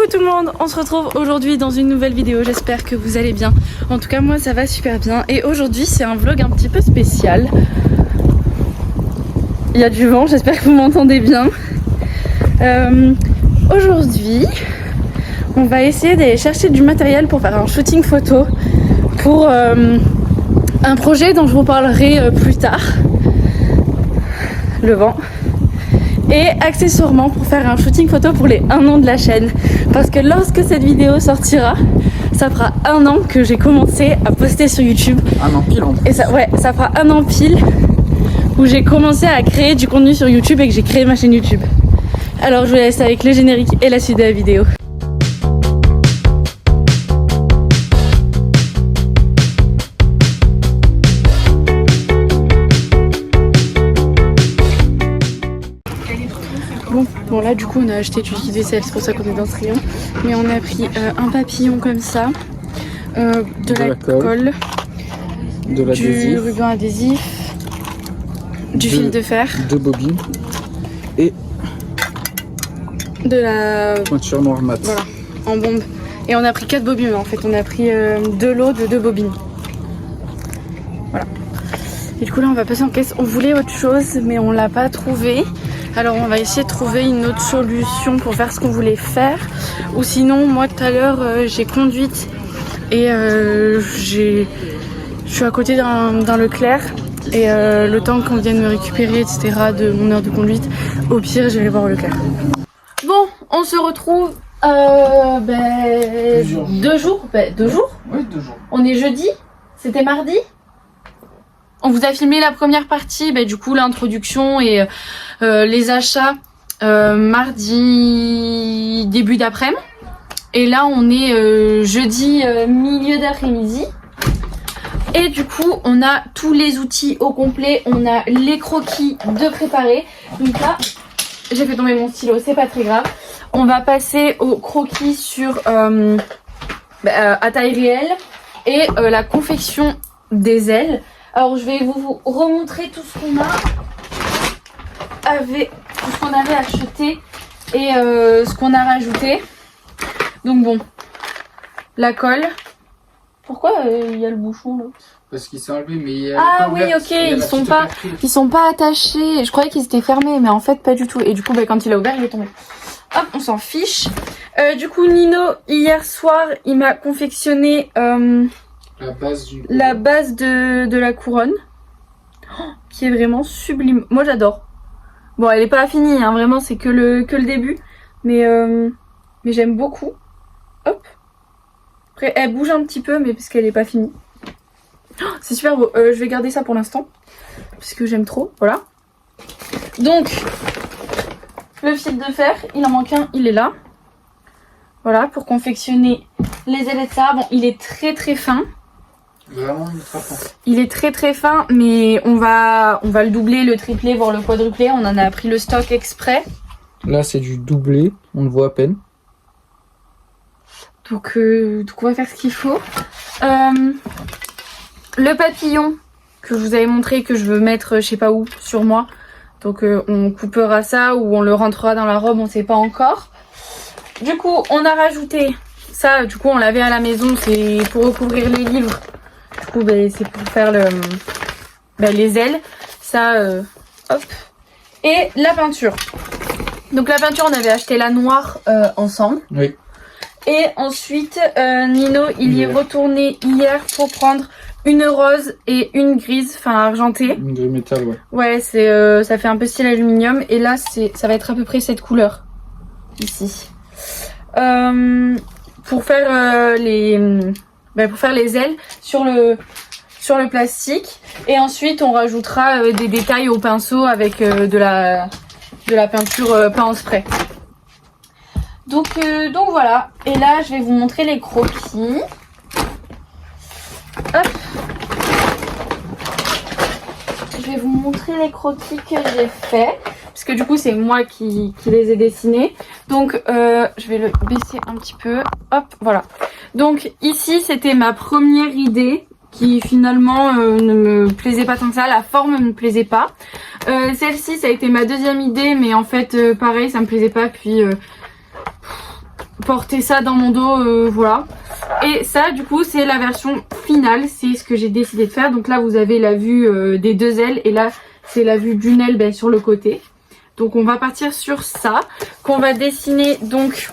Coucou tout le monde, on se retrouve aujourd'hui dans une nouvelle vidéo, j'espère que vous allez bien. En tout cas moi ça va super bien et aujourd'hui c'est un vlog un petit peu spécial. Il y a du vent, j'espère que vous m'entendez bien. Aujourd'hui on va essayer d'aller chercher du matériel pour faire un shooting photo pour un projet dont je vous parlerai plus tard. Le vent. Et accessoirement pour faire un shooting photo pour les 1 an de la chaîne, parce que lorsque cette vidéo sortira ça fera 1 an que j'ai commencé à poster sur YouTube. 1 an pile en plus. Et ça, ouais, ça fera 1 an pile où j'ai commencé à créer du contenu sur YouTube et que j'ai créé ma chaîne YouTube. Alors je vous laisse avec le générique et la suite de la vidéo. Bon là du coup on a acheté du lave-vaisselle, c'est pour ça qu'on est dans ce rayon. Mais on a pris un papillon comme ça, de la colle, du ruban adhésif, du fil de fer, 2 bobines et de la pointure noire mat. Voilà, en bombe. Et on a pris 4 bobines en fait, on a pris 2 lots de 2 bobines. Voilà. Et du coup là on va passer en caisse, on voulait autre chose mais on l'a pas trouvé. Alors on va essayer de trouver une autre solution pour faire ce qu'on voulait faire. Ou sinon moi tout à l'heure j'ai conduite et je suis à côté d'un Leclerc. Et le temps qu'on vienne me récupérer etc de mon heure de conduite, au pire j'irai voir Leclerc. Bon, on se retrouve 2 jours. 2 jours. Oui, 2 jours. On est jeudi, c'était mardi. On vous a filmé la première partie, du coup l'introduction et les achats mardi début d'après-midi. Et là on est jeudi milieu d'après-midi. Et du coup on a tous les outils au complet, on a les croquis de préparer. Donc là j'ai fait tomber mon stylo, c'est pas très grave. On va passer aux croquis sur à taille réelle et la confection des ailes. Alors je vais vous remontrer tout ce qu'on avait acheté et ce qu'on a rajouté. Donc bon, la colle. Pourquoi il y a le bouchon là? Parce qu'il s'est enlevé, mais il y a oui, ok, ils sont pas attachés. Je croyais qu'ils étaient fermés, mais en fait pas du tout. Et du coup quand il a ouvert il est tombé. Hop, on s'en fiche. Du coup Nino hier soir il m'a confectionné la base de la couronne, qui est vraiment sublime. Moi j'adore. Bon elle est pas finie hein, vraiment c'est que le début, mais j'aime beaucoup. Hop. Après elle bouge un petit peu mais parce qu'elle est pas finie. C'est super beau. Je vais garder ça pour l'instant parce que j'aime trop. Voilà. Donc le fil de fer, il en manque un, il est là. Voilà pour confectionner les ailettes de ça. Bon il est très très fin. Vraiment ultra fin. Il est très très fin, mais on va le doubler, le tripler, voire le quadrupler. On en a pris le stock exprès. Là c'est du doublé, on le voit à peine. Donc on va faire ce qu'il faut. Le papillon que je vous avais montré, que je veux mettre je sais pas où sur moi. Donc on coupera ça ou on le rentrera dans la robe, on sait pas encore. Du coup on a rajouté ça, du coup on l'avait à la maison, c'est pour recouvrir les livres. Du coup c'est pour faire les ailes. Ça hop. Et la peinture. Donc la peinture on avait acheté la noire ensemble. Oui. Et ensuite Nino il y est retourné hier pour prendre une rose et une grise, enfin argentée. Une gris métal, ouais. Ouais, ça fait un peu style aluminium. Et là ça va être à peu près cette couleur. Ici. Pour faire pour faire les ailes sur le plastique. Et ensuite on rajoutera des détails au pinceau avec de la peinture peint en spray. Donc voilà. Et là je vais vous montrer les croquis. Hop. Je vais vous montrer les croquis que j'ai fait. Parce que du coup c'est moi qui les ai dessinés. Donc je vais le baisser un petit peu. Hop, voilà. Donc ici c'était ma première idée qui finalement ne me plaisait pas tant que ça. La forme ne me plaisait pas. Celle-ci ça a été ma deuxième idée mais en fait pareil ça me plaisait pas. Puis porter ça dans mon dos, voilà. Et ça du coup c'est la version finale, c'est ce que j'ai décidé de faire. Donc là vous avez la vue des deux ailes et là c'est la vue d'une aile sur le côté. Donc on va partir sur ça, qu'on va dessiner donc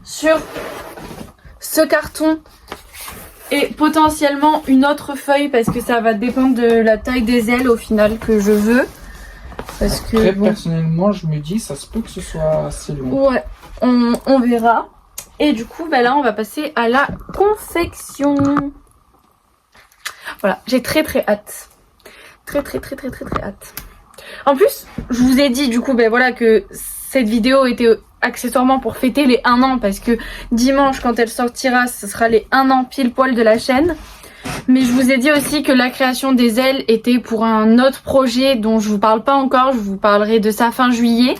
sur ce carton et potentiellement une autre feuille parce que ça va dépendre de la taille des ailes au final que je veux. Parce que Très bon, personnellement, je me dis, ça se peut que ce soit assez long. ouais, on verra. Et du coup, là, on va passer à la confection. Voilà, j'ai très hâte. Très hâte. En plus, je vous ai dit du coup, voilà, que cette vidéo était accessoirement pour fêter les 1 an parce que dimanche, quand elle sortira, ce sera les 1 an pile poil de la chaîne. Mais je vous ai dit aussi que la création des ailes était pour un autre projet dont je vous parle pas encore. Je vous parlerai de ça fin juillet.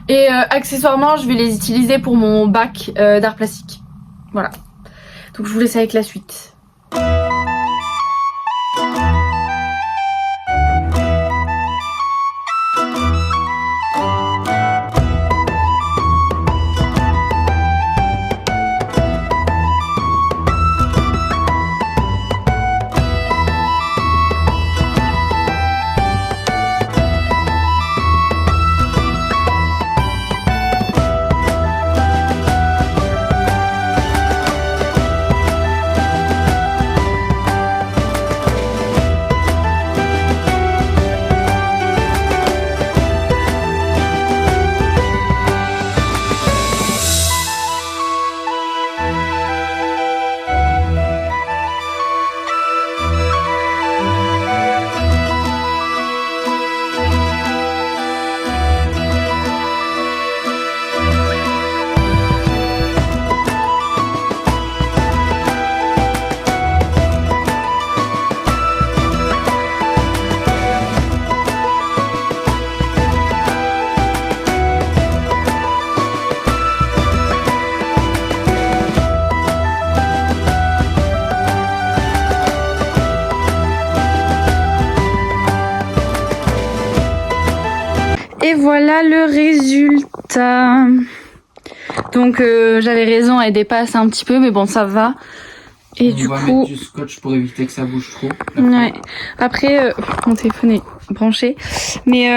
Et accessoirement, je vais les utiliser pour mon bac d'art plastique. Voilà. Donc je vous laisse avec la suite. Et voilà le résultat. Donc j'avais raison, elle dépasse un petit peu, mais bon ça va. Et on du va coup, mettre du scotch pour éviter que ça bouge trop. ouais. Après, mon téléphone est branché, mais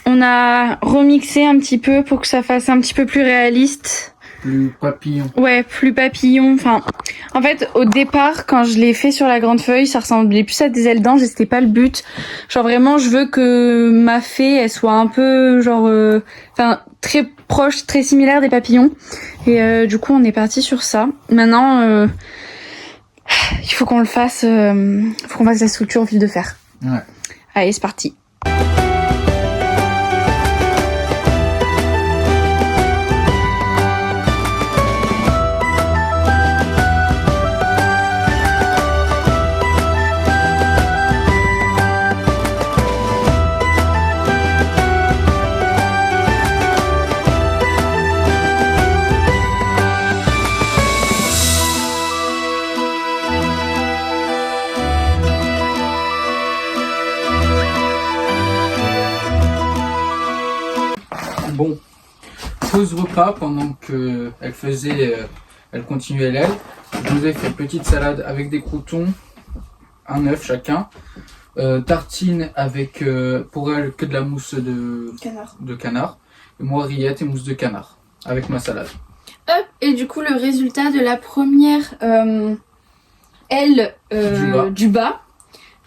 on a remixé un petit peu pour que ça fasse un petit peu plus réaliste. Plus papillon. Ouais, plus papillon. Enfin, en fait, au départ, quand je l'ai fait sur la grande feuille, ça ressemblait plus à des ailes d'ange et c'était pas le but. Genre vraiment, je veux que ma fée, elle soit un peu genre, enfin, très proche, très similaire des papillons. Et du coup, on est parti sur ça. Maintenant, il faut qu'on le fasse. Faut qu'on fasse la structure au fil de fer. Ouais. Allez, c'est parti. Bon, pause repas pendant que elle continuait l'aile. Je vous ai fait petite salade avec des croûtons, un œuf chacun, tartine avec pour elle que de la mousse de canard, et moi rillettes et mousse de canard avec ma salade. Hop, et du coup le résultat de la première aile du bas.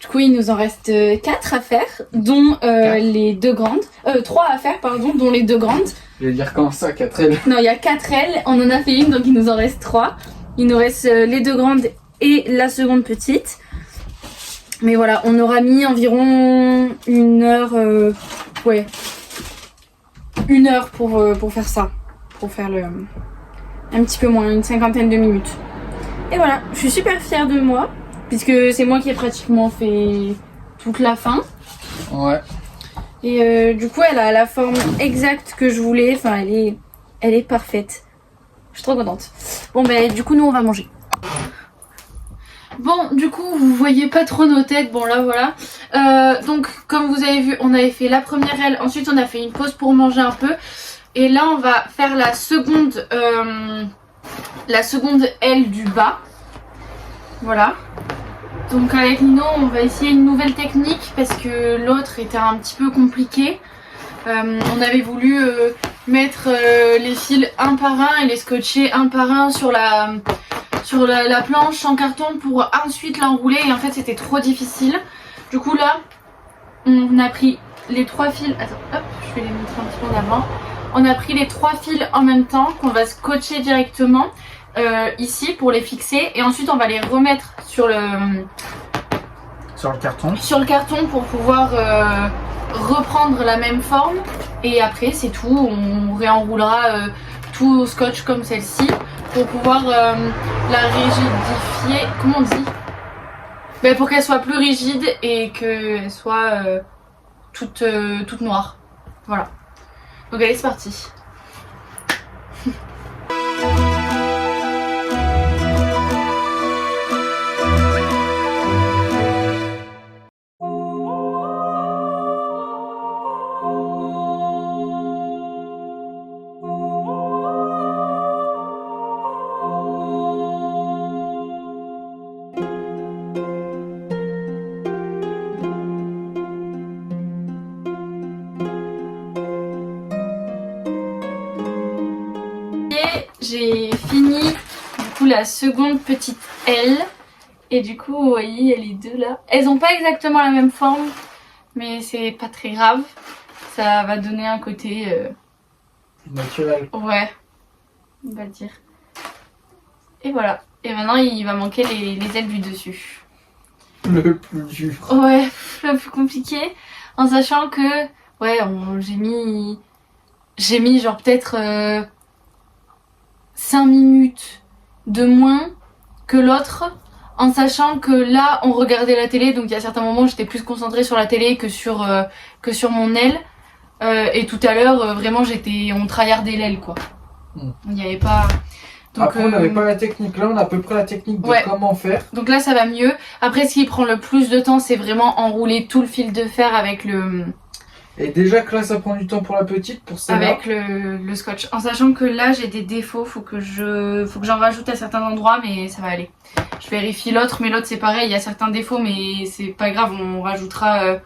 Du coup, il nous en reste 4 à faire, dont les 2 grandes. 3 à faire, pardon, dont les 2 grandes. Je vais dire comment ça, 4 ailes. Non, il y a 4 ailes, on en a fait une, donc il nous en reste 3. Il nous reste les 2 grandes et la seconde petite. Mais voilà, on aura mis environ 1 heure, ouais, 1 heure pour faire ça. Pour faire un petit peu moins, une 50aine de minutes. Et voilà, je suis super fière de moi. Puisque c'est moi qui ai pratiquement fait toute la fin. Ouais. Et du coup, elle a la forme exacte que je voulais. Enfin, elle est parfaite. Je suis trop contente. Bon, ben, du coup, nous, on va manger. Bon, du coup, vous voyez pas trop nos têtes. Bon, là, voilà. Donc, comme vous avez vu, on avait fait la première aile. Ensuite, on a fait une pause pour manger un peu. Et là on va faire la seconde aile du bas. Voilà. Donc avec Nino on va essayer une nouvelle technique parce que l'autre était un petit peu compliqué. On avait voulu mettre les fils un par un et les scotcher un par un sur la planche en carton pour ensuite l'enrouler, et en fait c'était trop difficile. Du coup là on a pris les 3 fils, attends hop je vais les montrer un petit peu en avant. On a pris les 3 fils en même temps qu'on va scotcher directement ici pour les fixer, et ensuite on va les remettre sur le carton pour pouvoir reprendre la même forme, et après c'est tout, on réenroulera tout au scotch comme celle-ci pour pouvoir la rigidifier, comment on dit, ben, pour qu'elle soit plus rigide et qu'elle soit toute noire. Voilà. Donc allez c'est parti. J'ai fini du coup la seconde petite aile, et du coup vous voyez les deux là, elles ont pas exactement la même forme mais c'est pas très grave, ça va donner un côté naturel. Ouais, on va dire. Et voilà, et maintenant il va manquer les ailes du dessus. Le plus dur. Ouais, le plus compliqué, en sachant que ouais j'ai mis genre peut-être 5 minutes de moins que l'autre, en sachant que là on regardait la télé, donc il y a certains moments j'étais plus concentrée sur la télé que sur mon aile, et tout à l'heure vraiment on tryhardait l'aile quoi. Il n'y avait pas... Donc, après on n'avait pas la technique, là on a à peu près la technique de comment faire. Donc là ça va mieux. Après ce qui prend le plus de temps c'est vraiment enrouler tout le fil de fer avec le... Et déjà que là ça prend du temps pour la petite, pour celle-là. Avec le scotch. En sachant que là j'ai des défauts, faut que j'en rajoute à certains endroits, mais ça va aller. Je vérifie l'autre, mais l'autre c'est pareil, il y a certains défauts mais c'est pas grave, on rajoutera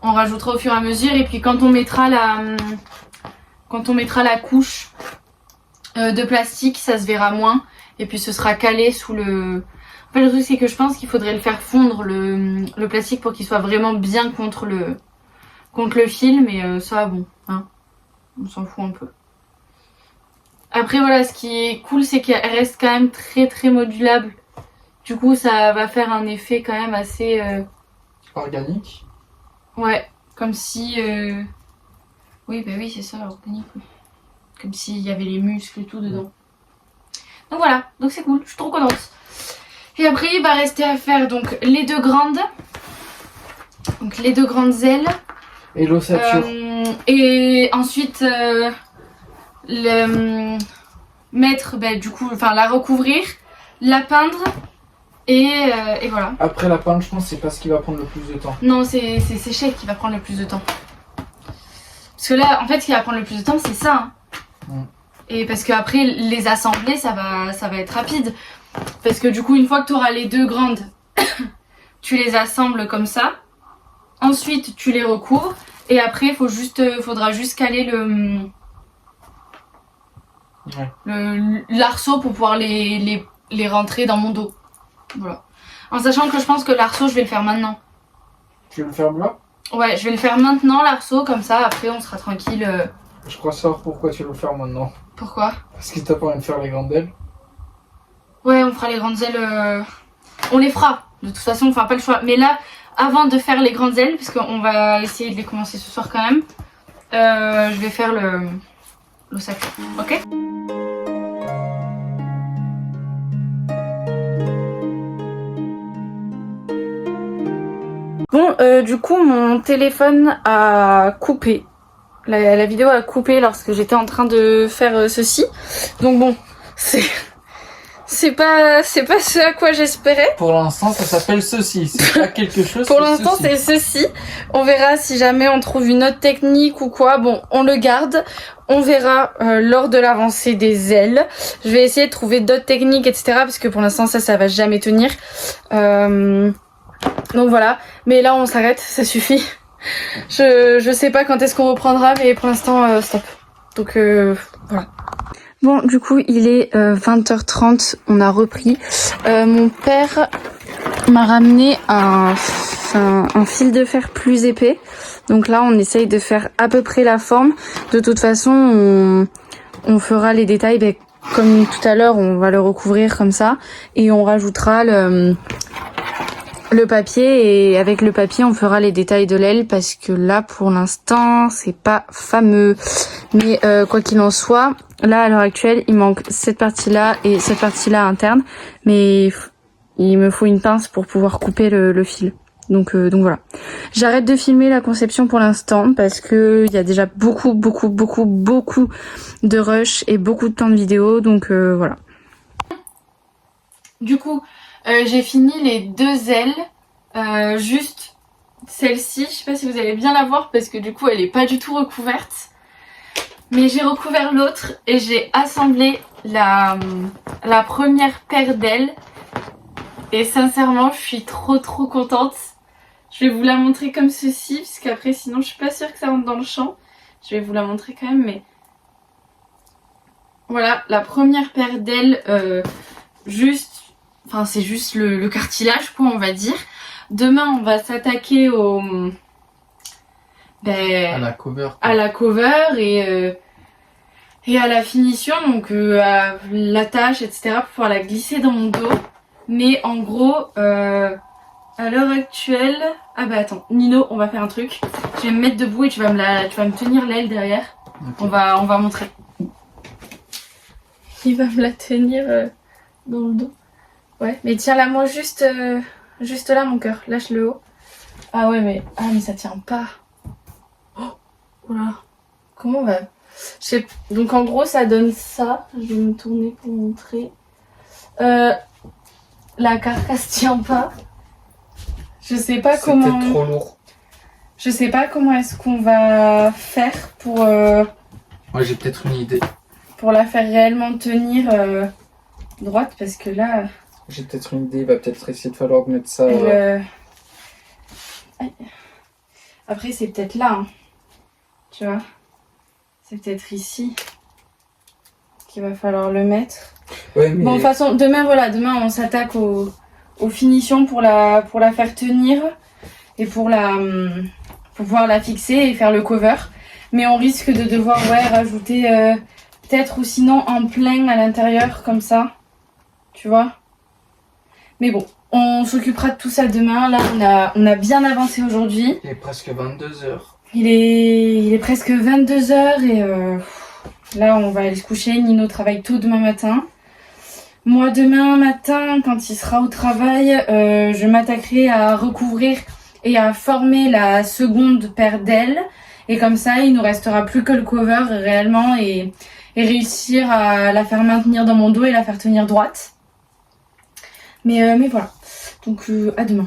au fur et à mesure. Et puis quand on mettra la couche de plastique, ça se verra moins, et puis ce sera calé sous le... En fait le truc c'est que je pense qu'il faudrait le faire fondre le plastique pour qu'il soit vraiment bien contre le fil, mais ça bon, hein, on s'en fout un peu. Après voilà, ce qui est cool c'est qu'elle reste quand même très très modulable. Du coup ça va faire un effet quand même assez... organique. Ouais, comme si... Oui bah oui c'est ça, organique. Comme s'il y avait les muscles et tout dedans. Donc voilà, donc c'est cool, je suis trop contente. Et après il va rester à faire donc les deux grandes. Donc les deux grandes ailes. Et l'ossature. Et ensuite mettre, bah, du coup, enfin la recouvrir, la peindre et voilà. Après la peindre, je pense que c'est pas ce qui va prendre le plus de temps. Non, c'est sécher qui va prendre le plus de temps. Parce que là, en fait, ce qui va prendre le plus de temps, c'est ça. Hein. Et parce que après les assembler, ça va être rapide. Parce que du coup, une fois que tu auras les deux grandes, tu les assembles comme ça. Ensuite, tu les recouvres. Et après, faudra juste caler l'arceau pour pouvoir les rentrer dans mon dos. Voilà. En sachant que je pense que l'arceau, je vais le faire maintenant. Tu veux le faire là? Ouais, je vais le faire maintenant, l'arceau, comme ça, après on sera tranquille. Je crois savoir pourquoi tu veux le faire maintenant. Pourquoi? Parce que t'as pas envie de faire les grandes ailes. Ouais, on fera les grandes ailes. On les fera. De toute façon, on fera pas le choix. Mais là, avant de faire les grandes ailes, parce qu'on va essayer de les commencer ce soir quand même, je vais faire l'ossature. Ok? Bon, du coup, mon téléphone a coupé. La vidéo a coupé lorsque j'étais en train de faire ceci. Donc bon, c'est c'est pas ce à quoi j'espérais. Pour l'instant, ça s'appelle ceci. C'est pas quelque chose. Pour l'instant, c'est ceci. On verra si jamais on trouve une autre technique ou quoi. Bon, on le garde. On verra lors de l'avancée des ailes. Je vais essayer de trouver d'autres techniques, etc. Parce que pour l'instant, ça va jamais tenir. Donc voilà. Mais là, on s'arrête. Ça suffit. Je sais pas quand est-ce qu'on reprendra, mais pour l'instant, stop. Donc voilà. Bon, du coup, il est 20h30, on a repris. Mon père m'a ramené un fil de fer plus épais. Donc là, on essaye de faire à peu près la forme. De toute façon, on fera les détails, comme tout à l'heure, on va le recouvrir comme ça. Et on rajoutera le papier, et avec le papier, on fera les détails de l'aile, parce que là, pour l'instant, c'est pas fameux. Mais quoi qu'il en soit... Là, à l'heure actuelle, il manque cette partie-là et cette partie-là interne, mais il me faut une pince pour pouvoir couper le fil. Donc voilà. J'arrête de filmer la conception pour l'instant parce que il y a déjà beaucoup de rush et beaucoup de temps de vidéo, donc voilà. Du coup, j'ai fini les 2 ailes, juste celle-ci. Je sais pas si vous allez bien la voir parce que du coup, elle est pas du tout recouverte. Mais j'ai recouvert l'autre et j'ai assemblé la première paire d'ailes. Et sincèrement, je suis trop contente. Je vais vous la montrer comme ceci, parce qu'après sinon je suis pas sûre que ça rentre dans le champ. Je vais vous la montrer quand même, mais... Voilà, la première paire d'ailes, enfin c'est juste le cartilage quoi, on va dire. Demain on va s'attaquer au... à la cover et à la finition, donc à l'attache, etc. pour pouvoir la glisser dans mon dos. Mais en gros, à l'heure actuelle... Ah bah attends, Nino, on va faire un truc. Je vais me mettre debout et tu vas me tenir l'aile derrière. Okay. On va montrer. Il va me la tenir dans le dos. Ouais, mais tiens-la moi juste là mon cœur. Lâche le haut. Ah ouais, mais ça tient pas. Voilà. Comment on va... Donc en gros ça donne ça. Je vais me tourner pour montrer. La carcasse tient pas. Je sais pas comment... C'est peut-être trop lourd. Je sais pas comment est-ce qu'on va faire pour... Moi j'ai peut-être une idée. Pour la faire réellement tenir droite, parce que là... J'ai peut-être une idée, il va peut-être essayer de falloir mettre ça... Après c'est peut-être là, hein. Tu vois, c'est peut-être ici qu'il va falloir le mettre. Ouais, mais... Bon, de toute façon, demain on s'attaque aux finitions pour la faire tenir et pour pouvoir la fixer et faire le cover. Mais on risque de devoir rajouter peut-être ou sinon un plein à l'intérieur comme ça, tu vois. Mais bon, on s'occupera de tout ça demain. Là, on a bien avancé aujourd'hui. Il est presque 22h. Il est presque 22h et là on va aller se coucher. Nino travaille tôt demain matin. Moi demain matin quand il sera au travail, je m'attaquerai à recouvrir et à former la seconde paire d'ailes. Et comme ça il nous restera plus que le cover réellement et réussir à la faire maintenir dans mon dos et la faire tenir droite. Mais voilà, donc à demain.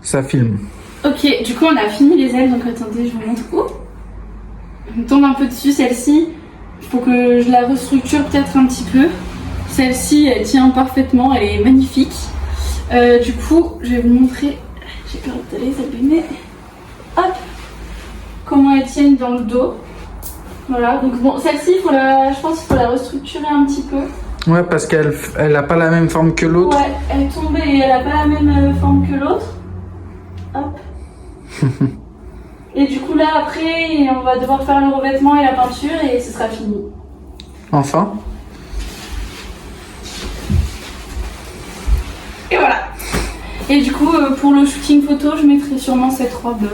Ça filme. Ok, du coup on a fini les ailes, donc attendez, je vous montre où. Je me tombe un peu dessus, celle-ci. Il faut que je la restructure peut-être un petit peu. Celle-ci, elle tient parfaitement, elle est magnifique. Du coup, je vais vous montrer, j'ai peur de les abîmer. Hop, comment elles tiennent dans le dos. Voilà, donc bon, celle-ci, je pense qu'il faut la restructurer un petit peu. Ouais, parce qu'elle a pas la même forme que l'autre. Ouais, elle est tombée et elle a pas la même forme que l'autre. Hop. Et du coup là après on va devoir faire le revêtement et la peinture et ce sera fini. Enfin. Et voilà. Et du coup pour le shooting photo je mettrai sûrement cette robe.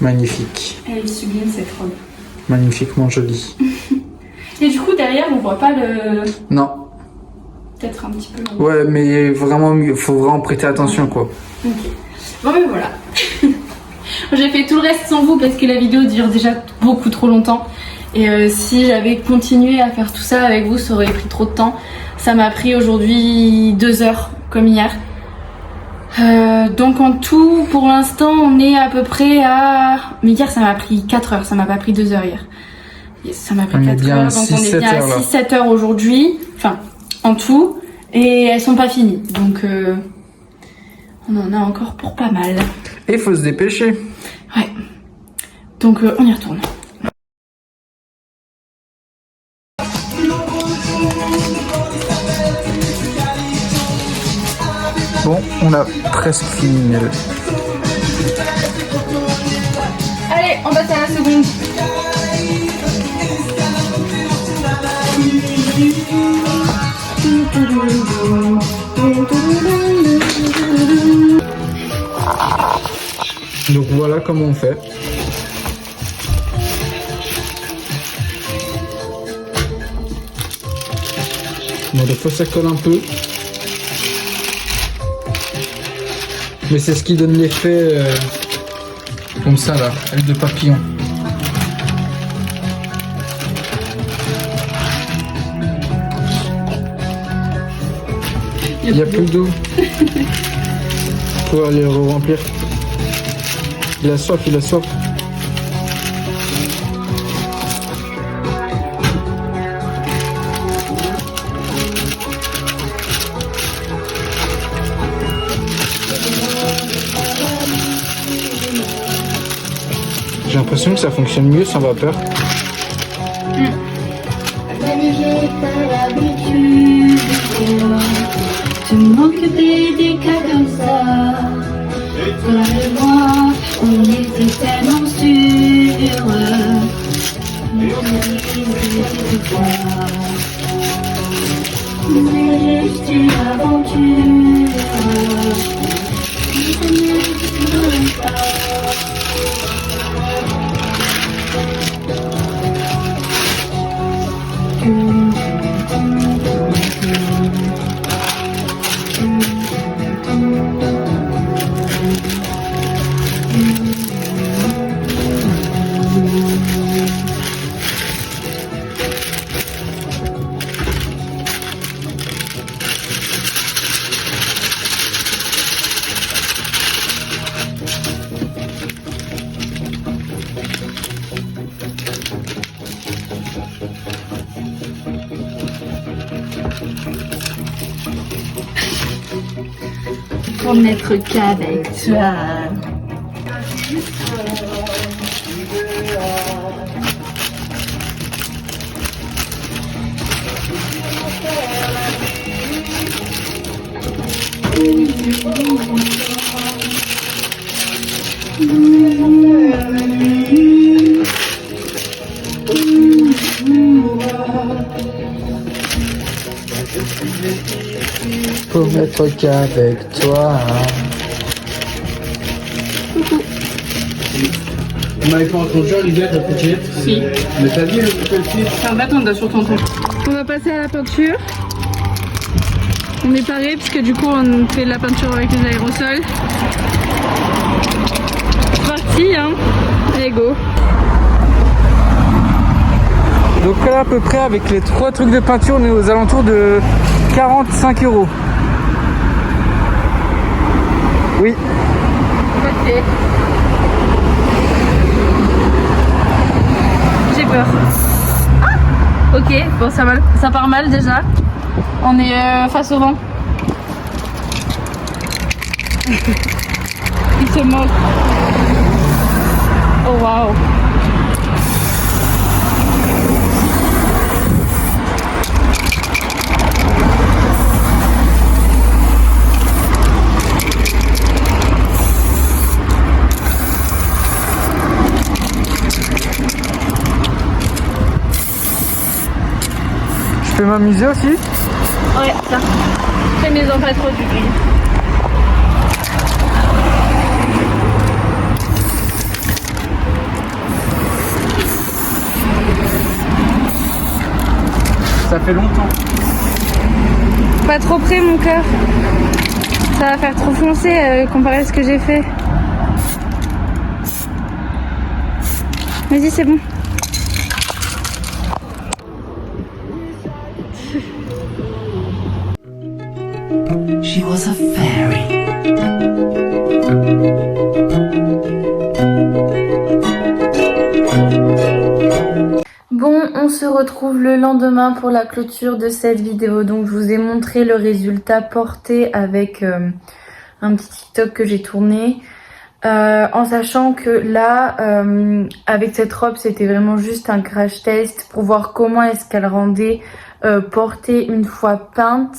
Magnifique. Elle est sublime cette robe. Magnifiquement jolie. Et du coup derrière on voit pas le... Non. Peut-être un petit peu. Ouais mais vraiment faut vraiment prêter attention quoi. Ok. Bon mais voilà. J'ai fait tout le reste sans vous parce que la vidéo dure déjà beaucoup trop longtemps. Et si j'avais continué à faire tout ça avec vous, ça aurait pris trop de temps. Ça m'a pris aujourd'hui 2 heures, comme hier. Donc en tout, pour l'instant, on est à peu près à... Mais hier, ça m'a pris 4 heures, ça m'a pas pris 2 heures hier. Ça m'a pris 4 heures, donc on est bien à 6-7 heures aujourd'hui. Enfin, en tout. Et elles sont pas finies, donc on en a encore pour pas mal. Et il faut se dépêcher. Ouais. Donc on y retourne. Bon, on a presque fini, Nel. Allez, on passe à la seconde. Donc voilà comment on fait. Bon, des fois ça colle un peu. Mais c'est ce qui donne l'effet comme ça là, aile de papillon. Il n'y a plus d'eau. Faut aller le remplir. Il a soif, il a soif. J'ai l'impression que ça fonctionne mieux sans vapeur. De m'occuper des cas comme ça. Toi et moi, on était tellement sûrs. Mais juste une aventure. Pour n'être qu'avec toi. Pour n'être qu'avec toi. On m'avait pas entendu arriver à ta petite. Si. Mais t'as vu le petit? C'est un bâton sur ton compte. On va passer à la peinture. On est paré parce que du coup on fait de la peinture avec les aérosols. C'est parti hein. Allez go. Donc là à peu près avec les 3 trucs de peinture on est aux alentours de 45 €. Oui. Ok. J'ai peur. Ah ok, bon ça part mal déjà. On est face au vent. Il se moque. Oh waouh. Je peux m'amuser aussi? Ouais, ça. Fais-moi-en pas trop du gris. Ça fait longtemps. Pas trop près mon cœur. Ça va faire trop foncé comparé à ce que j'ai fait. Vas-y c'est bon. She was a fairy. Bon, on se retrouve le lendemain pour la clôture de cette vidéo. Donc je vous ai montré le résultat porté avec un petit TikTok que j'ai tourné. En sachant que là, avec cette robe, c'était vraiment juste un crash test pour voir comment est-ce qu'elle rendait portée une fois peinte.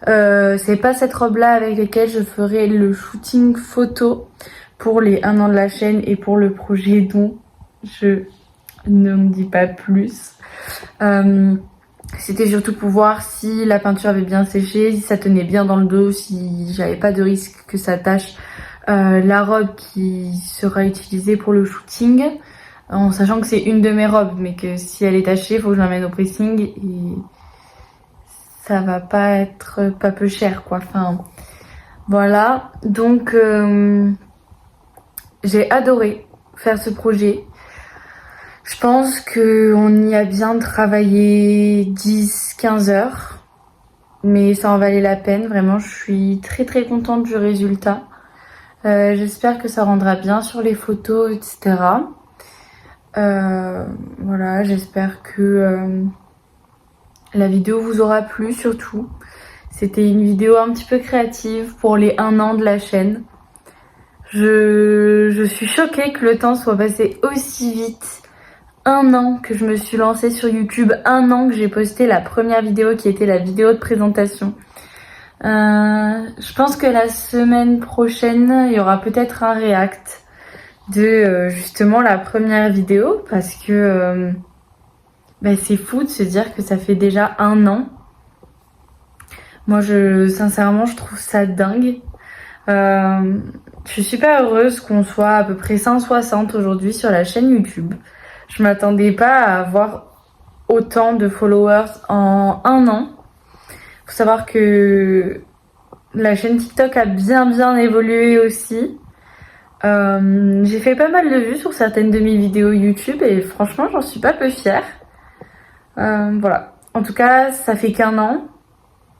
C'est pas cette robe-là avec laquelle je ferai le shooting photo pour les 1 an de la chaîne et pour le projet dont je ne me dis pas plus. C'était surtout pour voir si la peinture avait bien séché, si ça tenait bien dans le dos, si j'avais pas de risque que ça tâche la robe qui sera utilisée pour le shooting, en sachant que c'est une de mes robes, mais que si elle est tachée, il faut que je l'emmène au pressing et ça va pas être pas peu cher quoi. Enfin voilà, donc j'ai adoré faire ce projet. Je pense qu'on y a bien travaillé 10-15 heures, mais ça en valait la peine. Vraiment, je suis très très contente du résultat. J'espère que ça rendra bien sur les photos, etc. Voilà, j'espère que la vidéo vous aura plu surtout. C'était une vidéo un petit peu créative pour les 1 an de la chaîne. Je suis choquée que le temps soit passé aussi vite. 1 an que je me suis lancée sur YouTube, 1 an que j'ai posté la première vidéo qui était la vidéo de présentation. Je pense que la semaine prochaine, il y aura peut-être un react de justement la première vidéo parce que c'est fou de se dire que ça fait déjà 1 an. Moi, sincèrement, je trouve ça dingue. Je suis super heureuse qu'on soit à peu près 160 aujourd'hui sur la chaîne YouTube. Je m'attendais pas à avoir autant de followers en 1 an. Faut savoir que la chaîne TikTok a bien évolué aussi. J'ai fait pas mal de vues sur certaines de mes vidéos YouTube et franchement j'en suis pas peu fière. Voilà. En tout cas, ça fait qu'1 an.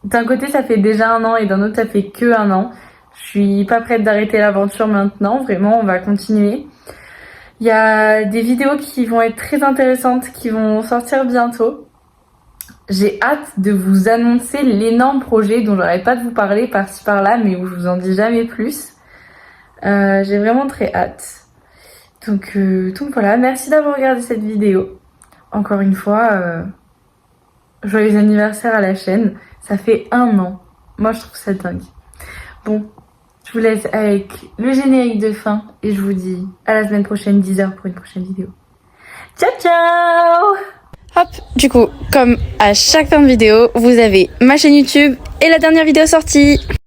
D'un côté ça fait déjà 1 an et d'un autre ça fait que 1 an. Je suis pas prête d'arrêter l'aventure maintenant. Vraiment, on va continuer. Il y a des vidéos qui vont être très intéressantes qui vont sortir bientôt. J'ai hâte de vous annoncer l'énorme projet dont j'arrête pas de vous parler par-ci par-là, mais où je vous en dis jamais plus. J'ai vraiment très hâte. Donc voilà, merci d'avoir regardé cette vidéo. Encore une fois, joyeux anniversaire à la chaîne. Ça fait 1 an. Moi, je trouve ça dingue. Bon, je vous laisse avec le générique de fin et je vous dis à la semaine prochaine, 10h pour une prochaine vidéo. Ciao, ciao! Hop, du coup, comme à chaque fin de vidéo, vous avez ma chaîne YouTube et la dernière vidéo sortie.